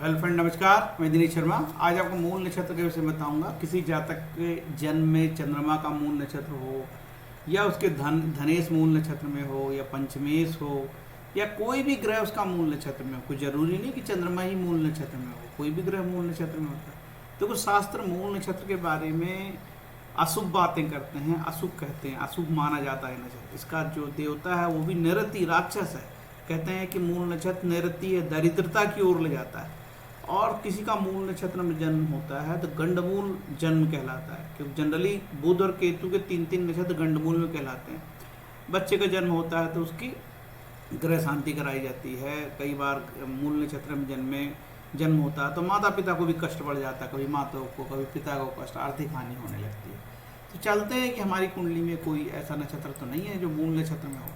Hello friend, नमस्कार। मैं दिनेश शर्मा। आज आपको मूल नक्षत्र के विषय में बताऊंगा। किसी जातक के जन्म में चंद्रमा का मूल नक्षत्र हो या उसके धनेश मूल नक्षत्र में हो या पंचमेश हो या कोई भी ग्रह उसका मूल नक्षत्र में हो, कोई जरूरी नहीं कि चंद्रमा ही मूल नक्षत्र में हो, कोई भी ग्रह मूल नक्षत्र में होता है। तो कुछ शास्त्र मूल नक्षत्र के बारे में अशुभ बातें करते हैं, अशुभ कहते हैं, अशुभ माना जाता है नक्षत्र। इसका जो देवता है वो भी नृति राक्षस है। कहते हैं कि मूल नक्षत्र नृति है, दरिद्रता की ओर ले जाता है। और किसी का मूल नक्षत्र में जन्म होता है तो गंडमूल जन्म कहलाता है, क्योंकि जनरली बुध और केतु के तीन तीन नक्षत्र गंडमूल में कहलाते हैं। बच्चे का जन्म होता है तो उसकी ग्रह शांति कराई जाती है। कई बार मूल नक्षत्र में जन्म होता है तो माता पिता को भी कष्ट बढ़ जाता है, कभी माता को कभी पिता को कष्ट, आर्थिक हानि होने लगती है। तो चलते हैं कि हमारी कुंडली में कोई ऐसा नक्षत्र तो नहीं है जो मूल नक्षत्र में हो।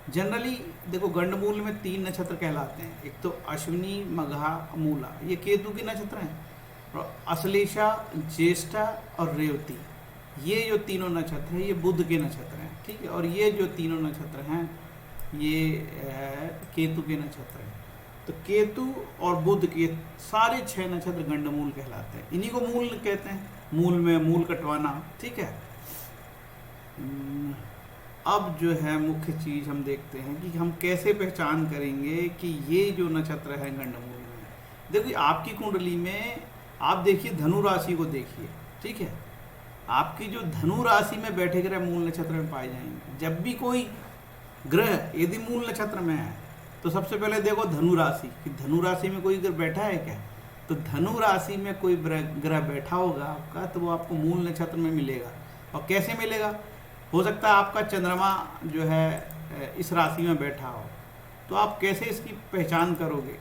जनरली देखो, गंडमूल में तीन नक्षत्र कहलाते हैं। एक तो अश्विनी, मघा, मूला, ये केतु के नक्षत्र हैं। और अश्लेषा, ज्येष्ठा और रेवती, ये जो तीनों नक्षत्र हैं ये बुध के नक्षत्र हैं। ठीक है। और ये जो तीनों नक्षत्र हैं ये केतु के नक्षत्र हैं। तो केतु और बुध के सारे 6 नक्षत्र गंडमूल कहलाते हैं। इन्हीं को मूल कहते हैं। मूल में मूल कटवाना। ठीक है। अब जो है मुख्य चीज हम देखते हैं कि हम कैसे पहचान करेंगे कि ये जो नक्षत्र है गंडमूल में। देखिए, आपकी कुंडली में आप देखिए, धनु राशि को देखिए। ठीक है। आपकी जो धनु राशि में बैठे ग्रह मूल नक्षत्र में पाए जाएंगे। जब भी कोई ग्रह यदि मूल नक्षत्र में है तो सबसे पहले देखो धनु राशि, कि धनु राशि में कोई ग्रह बैठा है क्या। तो धनु राशि में कोई ग्रह बैठा होगा आपका तो वो आपको मूल नक्षत्र में मिलेगा। और कैसे मिलेगा? हो सकता है आपका चंद्रमा जो है इस राशि में बैठा हो, तो आप कैसे इसकी पहचान करोगे?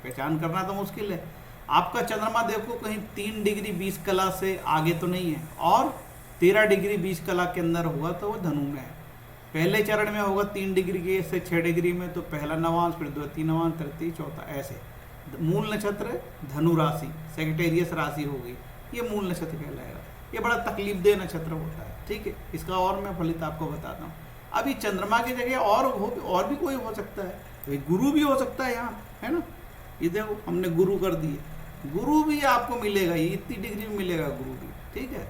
पहचान करना तो मुश्किल है। आपका चंद्रमा देखो कहीं 3 डिग्री 20 कला से आगे तो नहीं है, और 13 डिग्री 20 कला के अंदर होगा तो वो धनु में है। पहले चरण में होगा 3 डिग्री के से 6 डिग्री में, तो पहला नवांश, फिर द्वितीय नवांश, तृतीय, चौथा, ऐसे। मूल नक्षत्र धनु राशि, सेक्रेटेरियस राशि होगी, ये मूल नक्षत्र कहलाएगा। ये बड़ा तकलीफदेह नक्षत्र होता है। ठीक है। इसका और मैं फलित आपको बताता हूँ। अभी चंद्रमा की जगह और भी कोई हो सकता है। तो गुरु भी हो सकता है यहाँ, है ना। ये देखो हमने गुरु कर दिए। गुरु भी आपको मिलेगा, ये इतनी डिग्री में मिलेगा गुरु भी। ठीक है।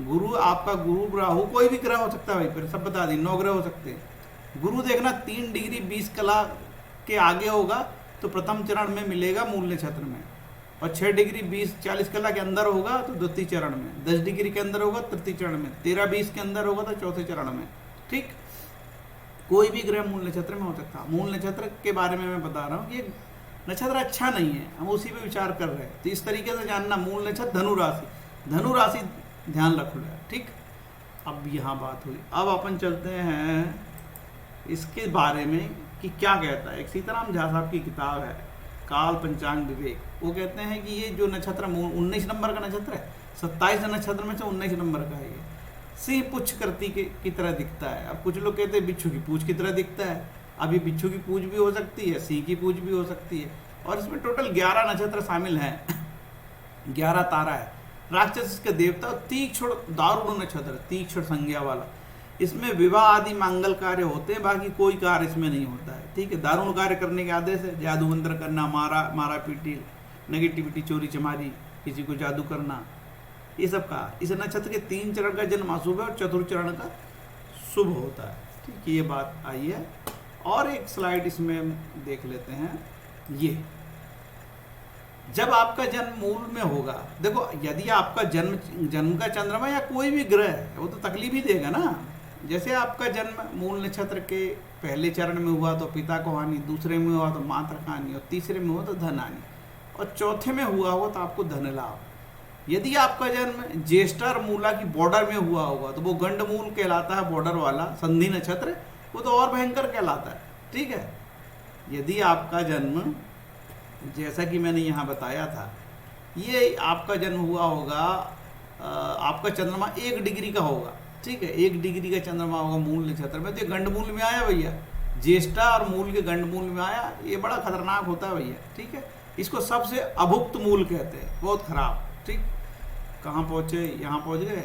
गुरु आपका गुरु, राहु, कोई भी ग्रह हो सकता है भाई, फिर सब बता दी, 9 ग्रह हो सकते हैं। गुरु देखना 3 डिग्री 20 कला के आगे होगा तो प्रथम चरण में मिलेगा मूल नक्षत्र में, और 6 डिग्री 20-40 कला के अंदर होगा तो द्वितीय चरण में, 10 डिग्री के अंदर होगा तृतीय चरण में, 13-20 के अंदर होगा तो चौथे चरण में। ठीक। कोई भी ग्रह मूल नक्षत्र में हो सकता है। मूल नक्षत्र के बारे में मैं बता रहा हूँ कि नक्षत्र अच्छा नहीं है, हम उसी पे विचार कर रहे हैं। तो इस तरीके से जानना, मूल नक्षत्र धनु राशि, धनु राशि ध्यान रखो। ठीक। अब यहाँ बात हुई। अब अपन चलते हैं इसके बारे में कि क्या कहता है। एक सीताराम झा साहब की किताब है काल पंचांग विवेक। वो कहते हैं कि ये जो नक्षत्र 19 नंबर का नक्षत्र है, 27 नक्षत्र में से 19 नंबर का है। ये सिंह पुच्छ करती की तरह दिखता है। अब कुछ लोग कहते हैं बिच्छू की पूंछ की तरह दिखता है। अब ये बिच्छू की पूंछ भी हो सकती है, सिंह की पूंछ भी हो सकती है। और इसमें टोटल 11 नक्षत्र शामिल हैं, 11 तारा है। राक्षस के देवता, तीक्ष्ण दारुण नक्षत्र, तीक्ष्ण संज्ञा वाला। इसमें विवाह आदि मंगल कार्य होते हैं, बाकी कोई कार्य इसमें नहीं होता है। ठीक है। दारुण कार्य करने के आदेश है, जादू मंत्र करना, मारा पीटी, नेगेटिविटी, चोरी चमारी, किसी को जादू करना, ये सब का। इस नक्षत्र के 3 चरण का जन्म अशुभ है और चतुर्थ चरण का शुभ होता है। ठीक है। ये बात आई है। और एक स्लाइड इसमें देख लेते हैं। ये जब आपका जन्म मूल में होगा, देखो यदि आपका जन्म का चंद्रमा या कोई भी ग्रह है वो तो तकलीफ ही देगा ना। जैसे आपका जन्म मूल नक्षत्र के पहले चरण में हुआ तो पिता को हानि, दूसरे में हुआ तो माता को हानि, और तीसरे में हुआ तो धन हानि, और चौथे में हुआ हो तो आपको धन लाभ। यदि आपका जन्म ज्येष्ठा और मूला की बॉर्डर में हुआ होगा तो वो गंडमूल कहलाता है, बॉर्डर वाला संधि नक्षत्र, वो तो और भयंकर कहलाता है। ठीक है। यदि आपका जन्म, जैसा कि मैंने यहाँ बताया था, ये आपका जन्म हुआ होगा, आपका चंद्रमा 1 डिग्री का होगा। ठीक है। 1 डिग्री का चंद्रमा होगा मूल नक्षत्र में, तो ये गंडमूल में आया भैया, ज्येष्ठा और मूल के गंडमूल में आया। ये बड़ा खतरनाक होता है भैया। ठीक है। इसको सबसे अभुक्त मूल कहते हैं, बहुत खराब। ठीक। कहाँ पहुँचे? यहाँ पहुँच गए।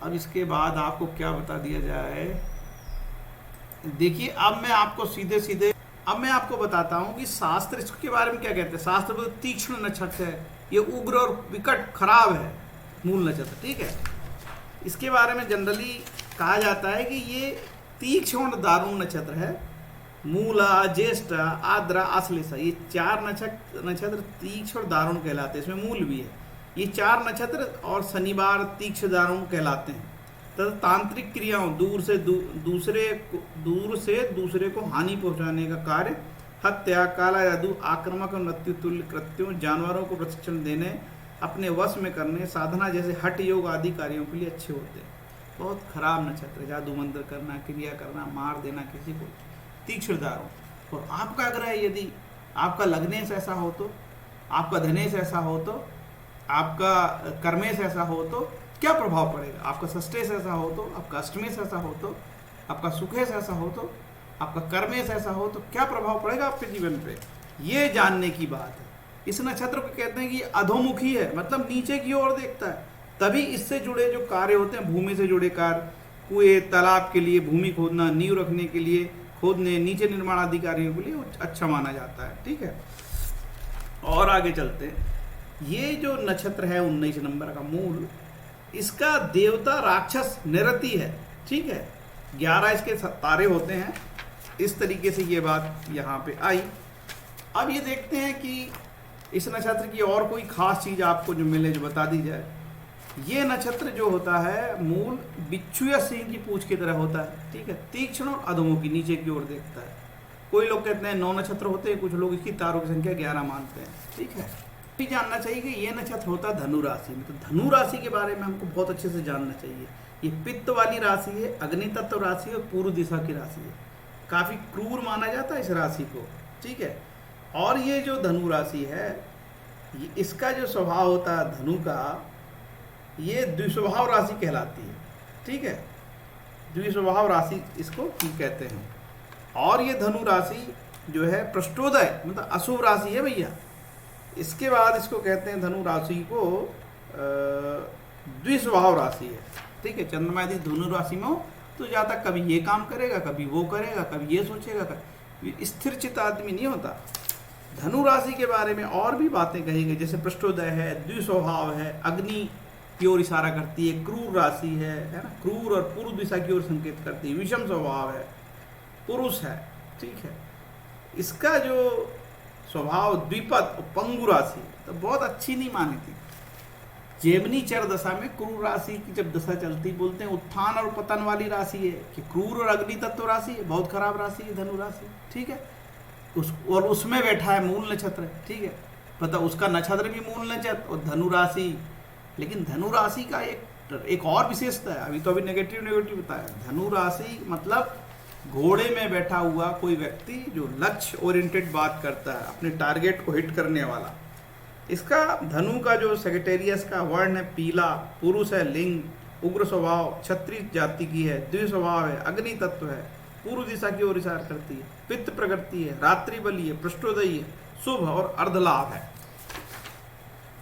अब इसके बाद आपको क्या बता दिया जाए। देखिए, अब मैं आपको सीधे सीधे अब मैं आपको बताता हूं कि शास्त्र इसके बारे में क्या कहते हैं। शास्त्र में तीक्ष्ण नक्षत्र है, ये उग्र और विकट खराब है मूल नक्षत्र, ठीक है। इसके बारे में जनरली कहा जाता है कि ये तीक्ष्ण और दारुण नक्षत्र है। मूला, ज्येष्ठ, आद्रा, आश्लेषा, ये 4 नक्षत्र तीक्ष्ण और दारुण कहलाते हैं। इसमें मूल भी है। ये 4 नक्षत्र और शनिवार तीक्ष्ण दारुण कहलाते हैं। तथा तांत्रिक क्रियाओं, दूर से दूसरे को हानि पहुंचाने का कार्य, हत्या, काला जादू, आक्रामक और मृत्यु तुल्य कृत्यों, जानवरों को प्रशिक्षण देने, अपने वश में करने, साधना जैसे हठ योग आदि कार्यों के लिए अच्छे होते हैं। बहुत खराब नक्षत्र है। जादू मंत्र करना, क्रिया करना, मार देना किसी को, तीक्ष्ण दारुण। और आपका ग्रह यदि आपका लग्नेश ऐसा हो तो, आपका धनेश ऐसा हो तो, आपका कर्मेश ऐसा हो तो क्या प्रभाव पड़ेगा। आपका षष्ठेश ऐसा हो तो, आपका अष्टमेश ऐसा हो तो, आपका सुखेश ऐसा हो तो, आपका कर्मेश ऐसा हो तो क्या प्रभाव पड़ेगा आपके जीवन पे, ये जानने की बात है। इस नक्षत्र को कहते हैं कि अधोमुखी है, मतलब नीचे की ओर देखता है। तभी इससे जुड़े जो कार्य होते हैं, भूमि से जुड़े कार्य, कुएं, तालाब के लिए भूमि खोदना, नींव रखने के लिए खोदने, नीचे निर्माण आदि कार्यों के लिए अच्छा माना जाता है, ठीक है। और आगे चलते हैं। ये जो नक्षत्र है 19 नंबर का मूल, इसका देवता राक्षस निरति है, ठीक है। 11 इसके तारे होते हैं। इस तरीके से ये बात यहाँ पे आई। अब ये देखते हैं कि इस नक्षत्र की और कोई खास चीज आपको जो मिले, जो बता दी जाए। ये नक्षत्र जो होता है मूल बिच्छू या सिंह की पूंछ की तरह होता है, ठीक है। तीक्ष्ण और अधोमुखी, नीचे की ओर देखता है। कोई लोग कहते हैं 9 नक्षत्र होते हैं, कुछ लोग इसकी तारों की संख्या 11 मानते हैं, ठीक है। भी जानना चाहिए कि ये नक्षत्र होता है धनु राशि में। तो धनु राशि के बारे में हमको बहुत अच्छे से जानना चाहिए। ये पित्त वाली राशि है, अग्नि तत्व राशि है और पूर्व दिशा की राशि है। काफी क्रूर माना जाता है इस राशि को, ठीक है। और ये जो धनु राशि है, इसका जो स्वभाव होता है धनु का, ये द्विस्वभाव राशि कहलाती है, ठीक है। द्विस्वभाव राशि इसको कहते हैं। और ये धनु राशि जो है पृष्ठोदय, मतलब अशुभ राशि है भैया। इसके बाद इसको कहते हैं धनु राशि को द्विस्वभाव राशि है, ठीक है। चंद्रमा यदि धनु राशि में हो तो ज़्यादा कभी ये काम करेगा, कभी वो करेगा, कभी ये सोचेगा, कभी स्थिर चित्त आदमी नहीं होता। धनु राशि के बारे में और भी बातें कही गई, जैसे पृष्ठोदय है, द्विस्वभाव है, अग्नि की ओर इशारा करती है, क्रूर राशि है ना, क्रूर और पूर्व दिशा की ओर संकेत करती है, विषम स्वभाव है, पुरुष है, ठीक है। इसका जो स्वभाव द्विपद और पंगु राशि तो बहुत अच्छी नहीं मानी थी। जेमनी चर दशा में क्रूर राशि की जब दशा चलती, बोलते हैं उत्थान और पतन वाली राशि है, कि क्रूर और अग्नि तत्व राशि है, बहुत खराब राशि है धनु राशि, ठीक है। और उसमें बैठा है मूल नक्षत्र, ठीक है। पता उसका नक्षत्र भी मूल नक्षत्र और धनु राशि। लेकिन धनु राशि का एक और विशेषता है, अभी नेगेटिव बताया। धनु राशि मतलब घोड़े में बैठा हुआ कोई व्यक्ति जो लक्ष्य ओरिएंटेड बात करता है, अपने टारगेट को हिट करने वाला। इसका धनु का जो सेक्रेटेरियस का वर्ण है पीला, पुरुष है, लिंग, उग्र स्वभाव, क्षत्रिय जाति की है, द्विस्वभाव है, अग्नि तत्व है, पूर्व दिशा की ओर इशारा करती है, पित्त प्रकृति है, रात्रि बली है, पृष्ठोदयी है, शुभ और अर्धलाभ है।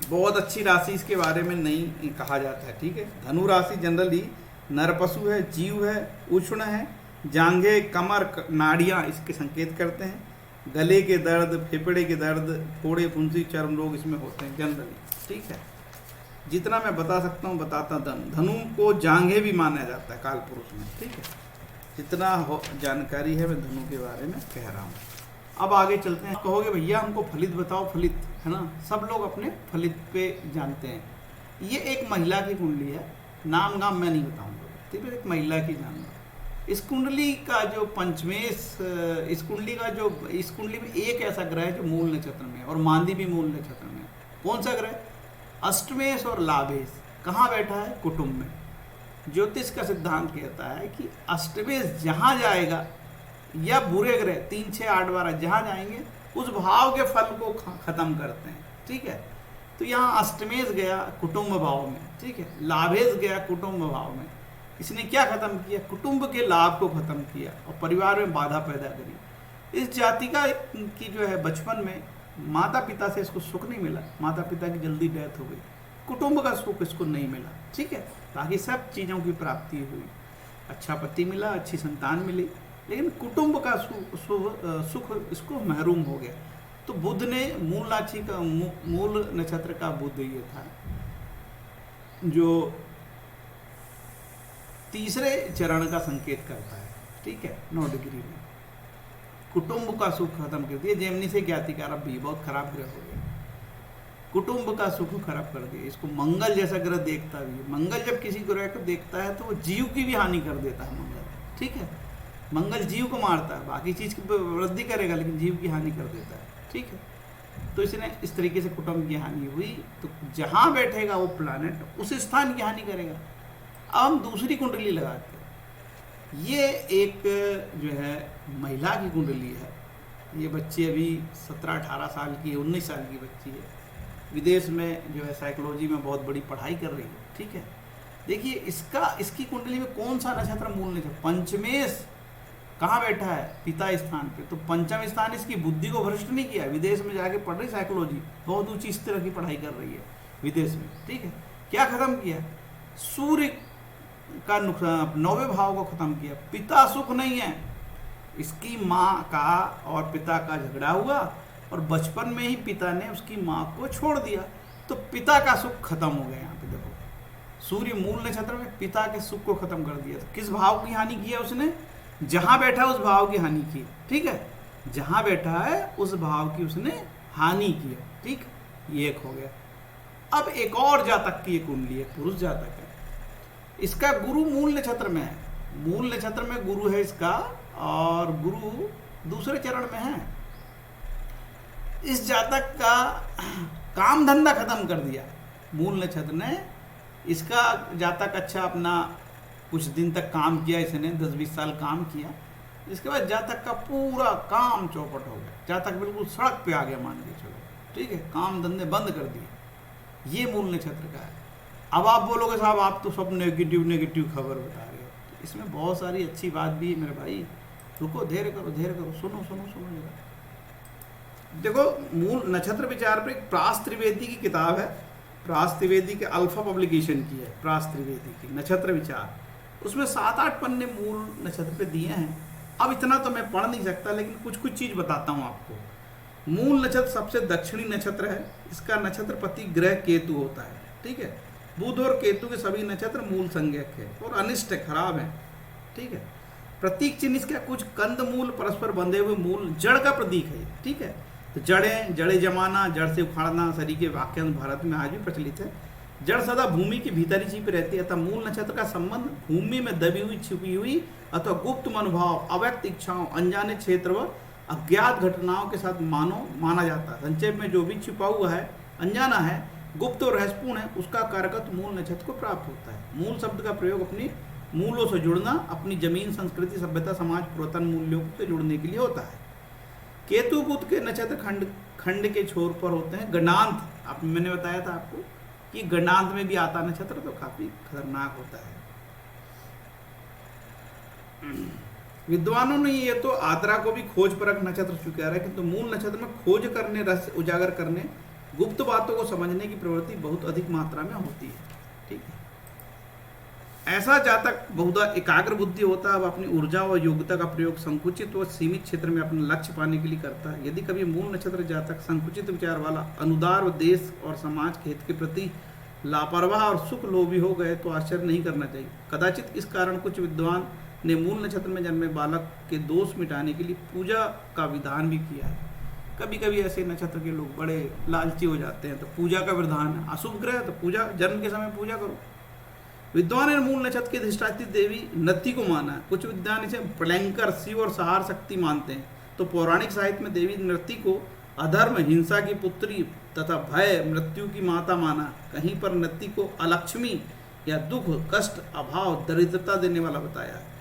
बहुत अच्छी राशि इसके बारे में नहीं कहा जाता है, ठीक है। धनु राशि जनरली नरपशु है, जीव है, उष्ण है, जांघे, कमर, नाड़ियाँ इसके संकेत करते हैं। गले के दर्द, फेफड़े के दर्द, फोड़े, फुंसी, चर्म रोग इसमें होते हैं जनरली, ठीक है। जितना मैं बता सकता हूँ बताता। धनु को जांघे भी माना जाता है काल पुरुष में, ठीक है। जितना जानकारी है मैं धनु के बारे में कह रहा हूँ। अब आगे चलते हैं। कहोगे भैया हमको फलित बताओ, फलित है ना, सब लोग अपने फलित पे जानते हैं। ये एक महिला की कुंडली है, नाम गाम मैं नहीं बताऊंगा, ठीक है। एक महिला की जानना। इस कुंडली का जो पंचमेश, इस कुंडली में एक ऐसा ग्रह है जो मूल नक्षत्र में है, और मांदी भी मूल नक्षत्र में है। कौन सा ग्रह? अष्टमेश और लाभेश। कहाँ बैठा है? कुटुंब में। ज्योतिष का सिद्धांत कहता है कि अष्टमेश जहाँ जाएगा, या बुरे ग्रह 3, 6, 8, 12 जहाँ जाएंगे उस भाव के फल को खत्म करते हैं, ठीक है। तो यहाँ अष्टमेश गया कुटुंब भाव में, ठीक है। लाभेश गया कुटुंब भाव में। इसने क्या खत्म किया? कुटुंब के लाभ को खत्म किया और परिवार में बाधा पैदा करी। इस जाति का की जो है बचपन में माता पिता से इसको सुख नहीं मिला, माता पिता की जल्दी डेथ हो गई, कुटुंब का सुख इसको नहीं मिला, ठीक है। बाकी सब चीज़ों की प्राप्ति हुई, अच्छा पति मिला, अच्छी संतान मिली, लेकिन कुटुंब का सुख इसको महरूम हो गया। तो बुध ने मूल राशि का मूल नक्षत्र का बुध ये था जो तीसरे चरण का संकेत करता है, ठीक है, 9 डिग्री में कुटुंब का सुख खत्म कर दिया। जेमिनी से ज्ञाति कारक भी बहुत खराब ग्रह हो गया, कुटुंब का सुख खराब कर दिया। इसको मंगल जैसा ग्रह देखता भी है। मंगल जब किसी ग्रह को देखता है तो वो जीव की भी हानि कर देता है मंगल, ठीक है। मंगल जीव को मारता है, बाकी चीज की वृद्धि करेगा लेकिन जीव की हानि कर देता है, ठीक है। तो इसने इस तरीके से कुटुंब की हानि हुई। तो जहां बैठेगा वो प्लानेट उस स्थान की हानि करेगा। अब हम दूसरी कुंडली लगाते हैं। ये एक जो है महिला की कुंडली है। ये बच्ची अभी 17-18 साल की है, 19 साल की बच्ची है। विदेश में जो है साइकोलॉजी में बहुत बड़ी पढ़ाई कर रही है, ठीक है। देखिए इसकी कुंडली में कौन सा नक्षत्र मूल नक्षत्र, पंचमेश कहाँ बैठा है, पिता स्थान पे। तो पंचम स्थान इसकी बुद्धि को भ्रष्ट नहीं किया। विदेश में जाके पढ़ रही साइकोलॉजी, बहुत ऊंची इस तरह की पढ़ाई कर रही है विदेश में, ठीक है। क्या खत्म किया, सूर्य का नुकसान, 9वें भाव को खत्म किया। पिता सुख नहीं है, इसकी माँ का और पिता का झगड़ा हुआ और बचपन में ही पिता ने उसकी माँ को छोड़ दिया। तो पिता का सुख खत्म हो गया। यहाँ पे देखो सूर्य मूल नक्षत्र में पिता के सुख को खत्म कर दिया। तो किस भाव की हानि की है उसने, जहां बैठा उस भाव की हानि की, ठीक है। जहां बैठा है उस भाव की उसने हानि की है, ठीक। ये एक हो गया। अब एक और जातक की कुंडली है, पुरुष जातक है। इसका गुरु मूल नक्षत्र में है। मूल नक्षत्र में गुरु है इसका और गुरु दूसरे चरण में है। इस जातक का काम धंधा खत्म कर दिया मूल नक्षत्र ने। इसका जातक अच्छा अपना कुछ दिन तक काम किया, इसने 10-20 साल काम किया। इसके बाद जातक का पूरा काम चौपट हो गया। जातक बिल्कुल सड़क पे आ गया मान के चलो, ठीक है। काम धंधे बंद कर दिए। ये मूल नक्षत्र का है। अब आप बोलोगे साहब आप तो सब नेगेटिव खबर बता रहे हो। तो इसमें बहुत सारी अच्छी बात भी है मेरे भाई। रुको, धैर्य करो, सुनो जरा। देखो मूल नक्षत्र विचार पर एक प्रास त्रिवेदी की किताब है। प्रास त्रिवेदी के अल्फा पब्लिकेशन की है, प्रास त्रिवेदी की नक्षत्र विचार। उसमें 7-8 पन्ने मूल नक्षत्र पे दिए हैं। अब इतना तो मैं पढ़ नहीं सकता, लेकिन कुछ चीज बताता हूँ आपको। मूल नक्षत्र सबसे दक्षिणी नक्षत्र है। इसका नक्षत्रपति ग्रह केतु होता है, ठीक है। बुध और केतु के सभी नक्षत्र मूल संज्ञक है और अनिष्ट है, खराब है, ठीक है। प्रतीक चिन्ह इसका कुछ कंद मूल परस्पर बंधे हुए मूल जड़ का प्रतीक है, ठीक है। तो जड़े जमाना, जड़ से उखाड़ना सरी के वाक्यांश भारत में आज भी प्रचलित है। जड़ सदा भूमि के भीतर ही छिपी रहती है, अतः मूल नक्षत्र का संबंध भूमि में दबी हुई, छिपी हुई अथवा गुप्त मनोभाव, अव्यक्त इच्छाओं, अनजाने क्षेत्र व अज्ञात घटनाओं के साथ माना जाता है। संक्षेप में जो भी छिपा हुआ है, अनजाना है, गुप्त और रहस्यपूर्ण है, उसका कारकत्व मूल नक्षत्र को प्राप्त होता है। मूल शब्द का प्रयोग अपनी मूलों से जुड़ना, अपनी जमीन, संस्कृति, सभ्यता, समाज, पुरातन मूल्यों से जुड़ने के लिए होता है। केतु बुध के नक्षत्र खंड के छोर पर होते हैं। गणांत, आप मैंने बताया था आपको कि गणांत में भी आता नक्षत्र तो काफी खतरनाक होता है। विद्वानों ने ये तो आद्रा को भी खोज परख नक्षत्र स्वीकारा है, किंतु मूल नक्षत्र में खोज करने, रहस्य उजागर करने, गुप्त बातों को समझने की प्रवृत्ति बहुत अधिक मात्रा में होती है, ठीक है। ऐसा जातक बहुधा एकाग्र बुद्धि होता है। अब अपनी ऊर्जा व योग्यता का प्रयोग संकुचित व सीमित क्षेत्र में अपना लक्ष्य पाने के लिए करता है। यदि कभी मूल नक्षत्र जातक संकुचित विचार वाला, अनुदार व देश और समाज के हित के प्रति लापरवाह और सुख लोभी हो गए तो आश्चर्य नहीं करना चाहिए। कदाचित इस कारण कुछ विद्वान ने मूल नक्षत्र में जन्मे बालक के दोष मिटाने के लिए पूजा का विधान भी किया है। कभी कभी ऐसे नक्षत्र के लोग बड़े लालची हो जाते हैं तो पूजा का विधान है। अशुभ ग्रह तो पूजा, जन्म के समय पूजा करो। विद्वान ने मूल नक्षत्र की अधिष्ठात्री देवी नत्थी को माना है। कुछ विद्वान इसे प्रलंकर, शिव और सहार शक्ति मानते हैं। तो पौराणिक साहित्य में देवी नृत्ति को अधर्म, हिंसा की पुत्री तथा भय, मृत्यु की माता माना। कहीं पर नृत्ति को अलक्ष्मी या दुख, कष्ट, अभाव, दरिद्रता देने वाला बताया है।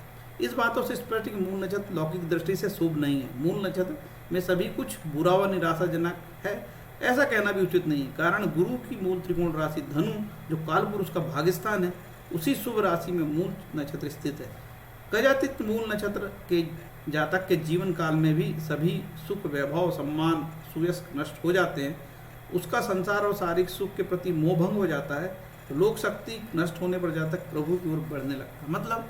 इस बातों से स्पष्ट कि मूल नक्षत्र लौकिक दृष्टि से शुभ नहीं है। मूल नक्षत्र में सभी कुछ बुरा व निराशाजनक है, ऐसा कहना भी उचित नहीं। कारण गुरु की मूल त्रिकोण राशि धनु, जो काल पुरुष का भाग्यस्थान है, उसी शुभ राशि में मूल नक्षत्र स्थित है। कदाचित मूल नक्षत्र के जातक के जीवन काल में भी सभी सुख, वैभव, सम्मान, सुयश नष्ट हो जाते हैं। उसका संसार और शारीरिक सुख के प्रति मोह भंग हो जाता है। तो लोक शक्ति नष्ट होने पर जातक प्रभु की ओर बढ़ने लगता है। मतलब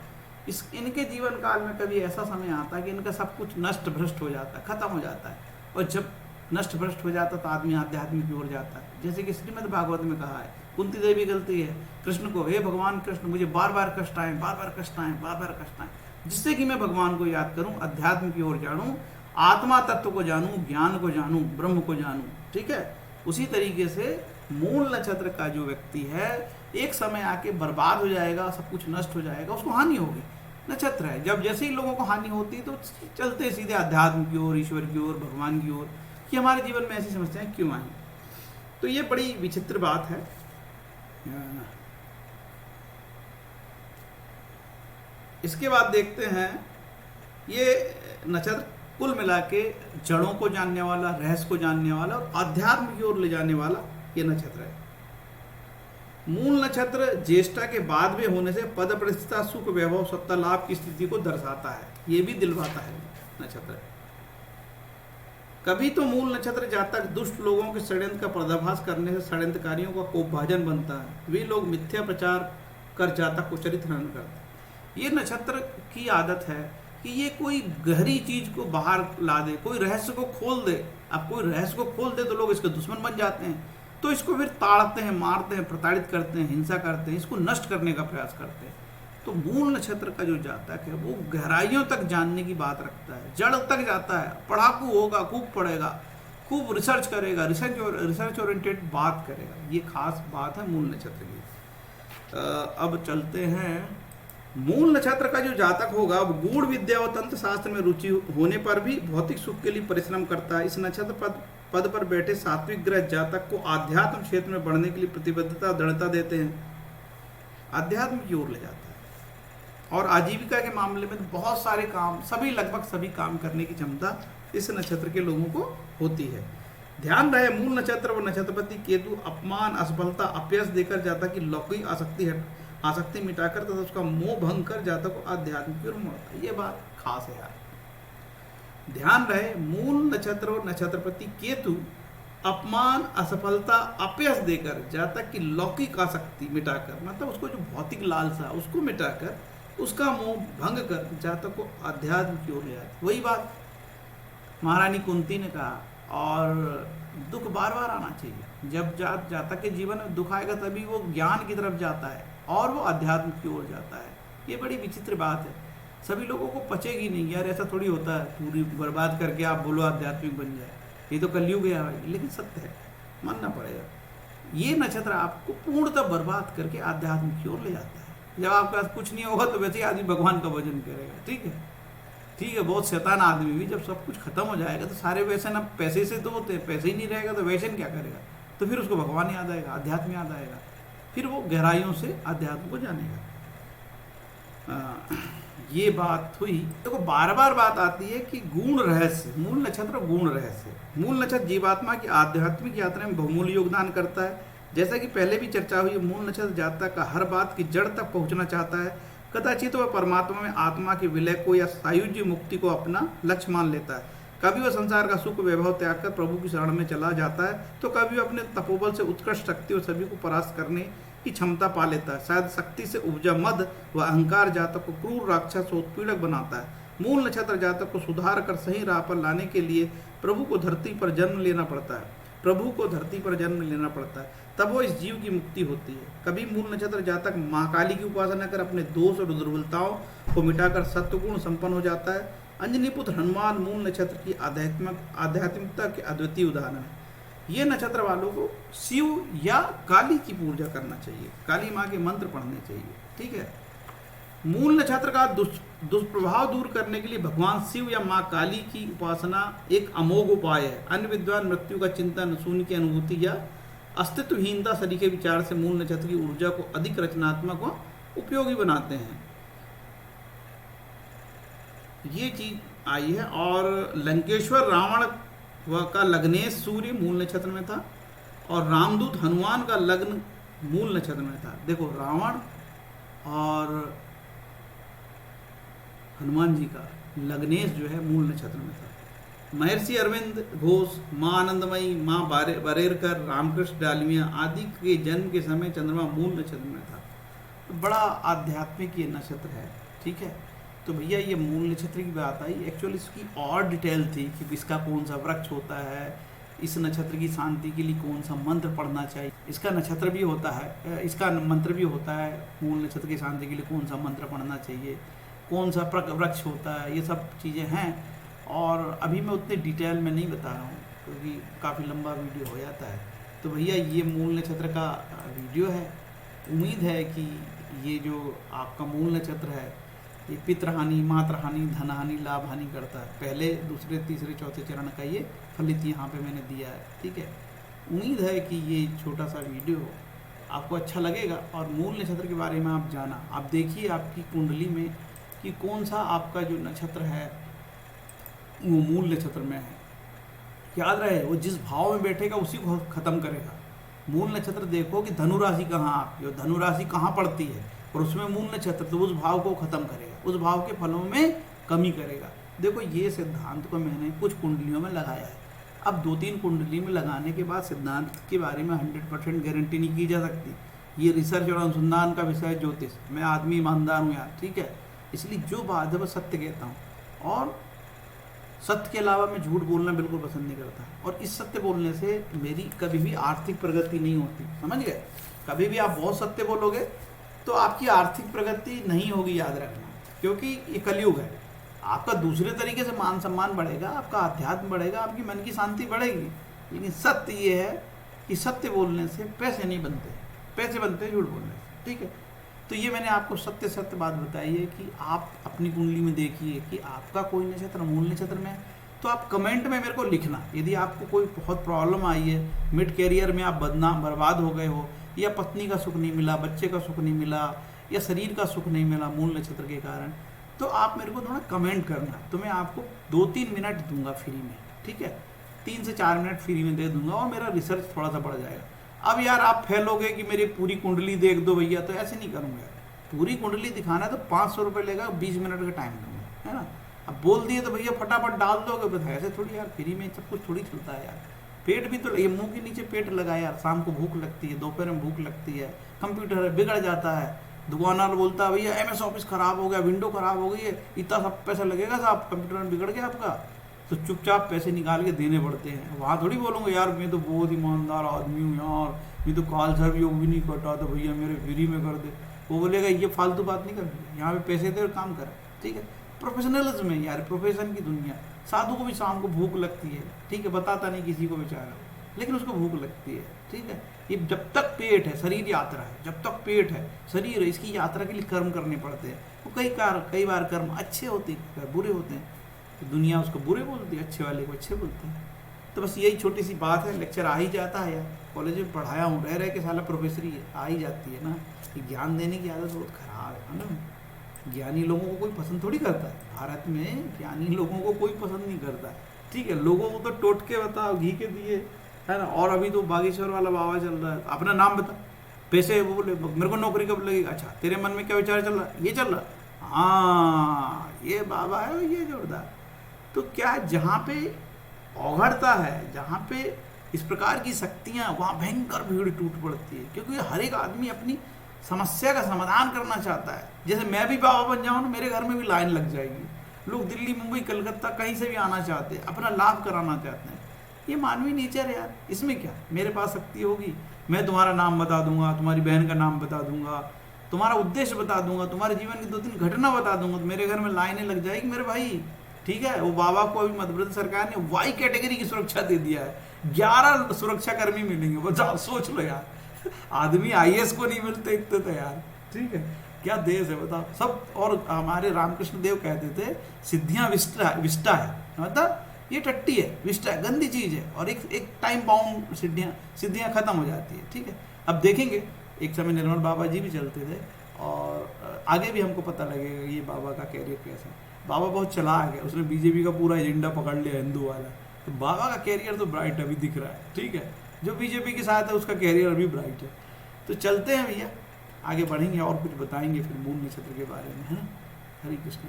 इस इनके जीवन काल में कभी ऐसा समय आता है कि इनका सब कुछ नष्ट भ्रष्ट हो जाता है, खत्म हो जाता है। और जब नष्ट भ्रष्ट हो जाता है तो आदमी आध्यात्मिक की ओर जाता है। जैसे कि श्रीमद् भागवत में कहा है, कुंती देवी गलती है कृष्ण को, हे भगवान कृष्ण मुझे बार बार कष्ट आए, बार बार कष्ट आए, बार बार कष्ट आए, जिससे कि मैं भगवान को याद करूं, अध्यात्म की ओर जानूं, आत्मा तत्व को जानूं, ज्ञान को जानूं, ब्रह्म को जानूं। ठीक है, उसी तरीके से मूल नक्षत्र का जो व्यक्ति है एक समय आके बर्बाद हो जाएगा, सब कुछ नष्ट हो जाएगा, उसको हानि होगी। नक्षत्र है, जब जैसे ही लोगों को हानि होती है तो चलते सीधे अध्यात्म की ओर, ईश्वर की ओर, भगवान की ओर, कि हमारे जीवन में ऐसी समस्याएं क्यों आई। तो ये बड़ी विचित्र बात है। इसके बाद देखते हैं, ये नक्षत्र कुल मिला के जड़ों को जानने वाला, रहस्य को जानने वाला और अध्यात्म की ओर ले जाने वाला ये नक्षत्र है। मूल नक्षत्र ज्येष्ठा के बाद में होने से पद प्रतिष्ठा, सुख, वैभव, सत्ता, लाभ की स्थिति को दर्शाता है, ये भी दिलवाता है नक्षत्र। कभी तो मूल नक्षत्र जातक दुष्ट लोगों के षड्यंत्र का पर्दाफाश करने से षड्यंत्रकारियों का कोपभाजन बनता है। वे लोग मिथ्या प्रचार कर जातक को चरित्र हनन करते हैं। ये नक्षत्र की आदत है कि ये कोई गहरी चीज को बाहर ला दे, कोई रहस्य को खोल दे। अब कोई रहस्य को खोल दे तो लोग इसके दुश्मन बन जाते हैं, तो इसको फिर ताड़ते हैं, मारते हैं, प्रताड़ित करते हैं, हिंसा करते हैं, इसको नष्ट करने का प्रयास करते हैं। तो मूल नक्षत्र का जो जातक है वो गहराइयों तक जानने की बात रखता है, जड़ तक जाता है, पढ़ाकू होगा, खूब पढ़ेगा, खूब रिसर्च करेगा, रिसर्च ओरिएंटेड बात करेगा। ये खास बात है मूल नक्षत्र की। अब चलते हैं, मूल नक्षत्र का जो जातक होगा वो गूढ़ विद्या और तंत्र शास्त्र में रुचि होने पर भी भौतिक सुख के लिए परिश्रम करता है। इस नक्षत्र पद पर बैठे सात्विक ग्रह जातक को आध्यात्म क्षेत्र में बढ़ने के लिए प्रतिबद्धता, दृढ़ता देते हैं, आध्यात्म की ओर ले जाता है। और आजीविका के मामले में तो बहुत सारे काम, लगभग सभी काम करने की क्षमता इस नक्षत्र के लोगों को होती है। ध्यान रहे, मूल नक्षत्र व नक्षत्रपति केतु अपमान, असफलता, अपयश देकर जातक की लौकिक आसक्ति मिटाकर तथा उसका मोह भंग कर जातक को आध्यात्म की ओर मोड़ता है। ये बात खास है यार। ध्यान रहे, मूल नक्षत्र और नक्षत्रपति केतु अपमान, असफलता, अपयश देकर जातक की लौकिक आसक्ति मिटाकर, मतलब उसको जो भौतिक लालसा उसको मिटाकर उसका मोह भंग कर जातक को अध्यात्म की ओर ले जाता। वही बात महारानी कुंती ने कहा। और दुख बार बार आना चाहिए। जब जातक के जीवन में दुख आएगा तभी वो ज्ञान की तरफ जाता है और वो अध्यात्म की ओर जाता है। ये बड़ी विचित्र बात है, सभी लोगों को पचेगी नहीं यार, ऐसा थोड़ी होता है पूरी बर्बाद करके आप बोलो आध्यात्मिक बन जाए। ये तो कलयुग है भाई, लेकिन सत्य है, मानना पड़ेगा। ये नक्षत्र आपको पूर्णतः बर्बाद करके आध्यात्म की ओर ले जाता है। जब आपके पास कुछ नहीं होगा तो वैसे ही आदमी भगवान का भजन करेगा। ठीक है, ठीक है। बहुत शैतान आदमी भी जब सब कुछ खत्म हो जाएगा तो सारे व्यसन, अब पैसे से तो होते हैं, पैसे ही नहीं रहेगा तो व्यसन क्या करेगा? तो फिर उसको भगवान याद आएगा, अध्यात्म याद आएगा, फिर वो गहराइयों से अध्यात्म को जानेगा। ये बात हुई। देखो बार बार बात आती है कि गुण रहस्य, मूल नक्षत्र गुण रहस्य। मूल नक्षत्र जीवात्मा की आध्यात्मिक यात्रा में बहुमूल्य योगदान करता है। जैसा कि पहले भी चर्चा हुई, मूल नक्षत्र जातक का हर बात की जड़ तक पहुंचना चाहता है। कदाचित वह परमात्मा में आत्मा के विलय को या सायुज्य मुक्ति को अपना लक्ष्य मान लेता है। कभी वह संसार का सुख वैभव त्याग कर प्रभु की शरण में चला जाता है, तो कभी वह अपने तपोबल से उत्कृष्ट शक्ति और सभी को परास्त करने की क्षमता पा लेता है। शायद शक्ति से उपजा मद व अहंकार जातक को क्रूर, राक्षस और उत्पीड़क बनाता है। मूल नक्षत्र जातक को सुधार कर सही राह पर लाने के लिए प्रभु को धरती पर जन्म लेना पड़ता है, तब वो इस जीव की मुक्ति होती है। कभी मूल नक्षत्र जातक माँ काली की उपासना कर अपने दोष और दुर्बलताओं को मिटाकर सत्वगुण संपन्न हो जाता है। अंजनी पुत्र हनुमान मूल नक्षत्र की आध्यात्मिकता के अद्वितीय उदाहरण है। ये नक्षत्र वालों को शिव या काली की पूजा करना चाहिए, काली माँ के मंत्र पढ़ने चाहिए। ठीक है। मूल नक्षत्र का दुष्प्रभाव दूर करने के लिए भगवान शिव या माँ काली की उपासना एक अमोघ उपाय है। अन्य विद्वान मृत्यु का चिंतन, शून्य की अनुभूति या अस्तित्वहीनता सरीखे विचार से मूल नक्षत्र की ऊर्जा को अधिक रचनात्मक व उपयोगी बनाते हैं। ये चीज आई है। और लंकेश्वर रावण का लग्नेश सूर्य मूल नक्षत्र में था और रामदूत हनुमान का लग्न मूल नक्षत्र में था। देखो रावण और हनुमान जी का लग्नेश जो है मूल नक्षत्र में था। महर्षि अरविंद घोष, माँ आनंदमयी, माँ बरेरकर, रामकृष्ण डालमिया आदि के जन्म के समय चंद्रमा मूल नक्षत्र में था। तो बड़ा आध्यात्मिक ये नक्षत्र है। ठीक है। तो भैया ये मूल नक्षत्र की बात आई, एक्चुअली इसकी और डिटेल थी कि इसका कौन सा वृक्ष होता है, इस नक्षत्र की शांति के लिए कौन सा मंत्र पढ़ना चाहिए, इसका नक्षत्र भी होता है, इसका मंत्र भी होता है, मूल नक्षत्र की शांति के लिए कौन सा मंत्र पढ़ना चाहिए, कौन सा वृक्ष होता है, ये सब चीज़ें हैं। और अभी मैं उतने डिटेल में नहीं बता रहा हूँ क्योंकि काफ़ी लंबा वीडियो हो जाता है। तो भैया ये मूल नक्षत्र का वीडियो है। उम्मीद है कि ये जो आपका मूल नक्षत्र है ये पितृहानि, मातृहानि, धनहानि, लाभ हानि करता है। पहले, दूसरे, तीसरे, चौथे चरण का ये फलित यहाँ पे मैंने दिया है, ठीक है। उम्मीद है कि ये छोटा सा वीडियो आपको अच्छा लगेगा और मूल नक्षत्र के बारे में आप जाना। आप देखिए आपकी कुंडली में कि कौन सा आपका जो नक्षत्र है वो मूल नक्षत्र में है। याद रहे, वो जिस भाव में बैठेगा उसी को ख़त्म करेगा। मूल नक्षत्र देखो कि धनु राशि कहाँ आपकी, और धनु राशि कहाँ पड़ती है और उसमें मूल नक्षत्र, तो उस भाव को ख़त्म करेगा, उस भाव के फलों में कमी करेगा। देखो ये सिद्धांत को मैंने कुछ कुंडलियों में लगाया है। अब 2-3 कुंडली में लगाने के बाद सिद्धांत के बारे में 100% गारंटी नहीं की जा सकती। ये रिसर्च और अनुसंधान का विषय है ज्योतिष। मैं आदमी ईमानदार हूँ यार, ठीक है। इसलिए जो बात है वो सत्य कहता हूँ और सत्य के अलावा मैं झूठ बोलना बिल्कुल पसंद नहीं करता। और इस सत्य बोलने से मेरी कभी भी आर्थिक प्रगति नहीं होती, समझ गए। कभी भी आप बहुत सत्य बोलोगे तो आपकी आर्थिक प्रगति नहीं होगी, याद रखना, क्योंकि ये कलयुग है। आपका दूसरे तरीके से मान सम्मान बढ़ेगा, आपका अध्यात्म बढ़ेगा, आपकी मन की शांति बढ़ेगी। लेकिन सत्य ये है कि सत्य बोलने से पैसे नहीं बनते, पैसे बनते हैं झूठ बोलने से, ठीक है। तो ये मैंने आपको सत्य बात बताई है कि आप अपनी कुंडली में देखिए कि आपका कोई नक्षत्र मूल नक्षत्र में है। तो आप कमेंट में मेरे को लिखना, यदि आपको कोई बहुत प्रॉब्लम आई है, मिड कैरियर में आप बर्बाद हो गए हो, या पत्नी का सुख नहीं मिला, बच्चे का सुख नहीं मिला, या शरीर का सुख नहीं मिला मूल नक्षत्र के कारण, तो आप मेरे को थोड़ा कमेंट करना। तो मैं आपको 2-3 मिनट दूंगा फ्री में, ठीक है। 3 से 4 मिनट फ्री में दे दूंगा और मेरा रिसर्च थोड़ा सा बढ़ जाएगा। अब यार आप फेल हो गए कि मेरी पूरी कुंडली देख दो भैया, तो ऐसे नहीं करूँगा। पूरी कुंडली दिखाना है तो 500 रुपये लेगा, 20 मिनट का टाइम दूंगा, है ना। अब बोल दिए तो भैया फटाफट डाल दोगे, तो ऐसे थोड़ी यार, फ्री में सब कुछ थोड़ी चलता है यार। पेट भी तो, ये मुंह के नीचे पेट लगा यार, शाम को भूख लगती है, दोपहर में भूख लगती है, कंप्यूटर बिगड़ जाता है, दुकानदार बोलता है भैया MS ऑफिस खराब हो गया, विंडो खराब हो गई है, इतना सब पैसा लगेगा साहब, कंप्यूटर में बिगड़ गया आपका, तो चुपचाप पैसे निकाल के देने पड़ते हैं। वहाँ थोड़ी बोलूँगा यार मैं तो बहुत ईमानदार आदमी हूँ यार, मैं तो काल सर भी भी नहीं कटा, तो भैया मेरे फ्री में कर दे। वो बोलेगा ये फालतू बात नहीं करनी, यहाँ पे पैसे दे और काम कर, ठीक है। प्रोफेशनलिज्म है यार, प्रोफेशन की दुनिया। साधु को भी शाम को भूख लगती है, ठीक है, बताता नहीं किसी को बेचारा, लेकिन उसको भूख लगती है, ठीक है। ये जब तक पेट है, शरीर यात्रा है, जब तक पेट है, शरीर है, इसकी यात्रा के लिए कर्म करने पड़ते हैं। वो कई बार कर्म अच्छे होते हैं, बुरे होते हैं, तो दुनिया उसको बुरे बोलती है, अच्छे वाले को अच्छे बोलते हैं। तो बस यही छोटी सी बात है। लेक्चर आ ही जाता है यार, कॉलेज में पढ़ाया हूँ, रह के साला प्रोफेसरी आ ही जाती है ना। ज्ञान देने की आदत बहुत खराब है ना। ज्ञानी लोगों को कोई पसंद थोड़ी करता है, भारत में ज्ञानी लोगों को कोई पसंद नहीं करता, ठीक है। लोगों को तो टोटके बताओ, घी के दिए, है ना। और अभी तो बागेश्वर वाला बाबा चल रहा है, अपना नाम बता, पैसे, वो बोले मेरे को नौकरी कब लगेगी, अच्छा तेरे मन में क्या विचार चल रहा है, ये चल रहा, हाँ ये बाबा है, ये जोरदार। तो क्या जहाँ पे औघड़ता है, जहाँ पे इस प्रकार की शक्तियाँ, वहाँ भयंकर भीड़ टूट पड़ती है, क्योंकि हर एक आदमी अपनी समस्या का समाधान करना चाहता है। जैसे मैं भी बाबा बन जाऊँ ना, मेरे घर में भी लाइन लग जाएगी। लोग दिल्ली, मुंबई, कलकत्ता कहीं से भी आना चाहते हैं, अपना लाभ कराना चाहते हैं। ये मानवीय नेचर है यार, इसमें क्या, मेरे पास शक्ति होगी, मैं तुम्हारा नाम बता दूंगा, तुम्हारी बहन का नाम बता दूंगा, तुम्हारा उद्देश्य बता दूंगा, तुम्हारे जीवन की 2-3 घटना बता दूंगा, तो मेरे घर में लाइनें लग जाएगी मेरे भाई, ठीक है। वो बाबा को अभी मध्य प्रदेश सरकार ने वाई कैटेगरी की सुरक्षा दे दिया है, 11 सुरक्षा कर्मी मिलेंगे, बताओ, सोच लो यार। आदमी IAS को नहीं मिलते इतने तो यार, ठीक है। क्या देश है बताओ सब। और हमारे रामकृष्ण देव कहते थे सिद्धियां विष्टा है, मतलब ये टट्टी है, विष्टा है, गंदी चीज है, और एक टाइम बाउंड सिद्धियां खत्म हो जाती है, ठीक है। अब देखेंगे, एक समय निर्मल बाबा जी भी चलते थे, और आगे भी हमको पता लगेगा ये बाबा का कैरियर कैसा है। बाबा बहुत चालाक है, उसने BJP का पूरा एजेंडा पकड़ लिया हिंदू वाला, तो बाबा का कैरियर तो ब्राइट अभी दिख रहा है, ठीक है। जो BJP के साथ है उसका कैरियर अभी ब्राइट है। तो चलते हैं भैया, आगे बढ़ेंगे और कुछ बताएंगे फिर मूल नक्षत्र के बारे में, है ना। हरे कृष्ण।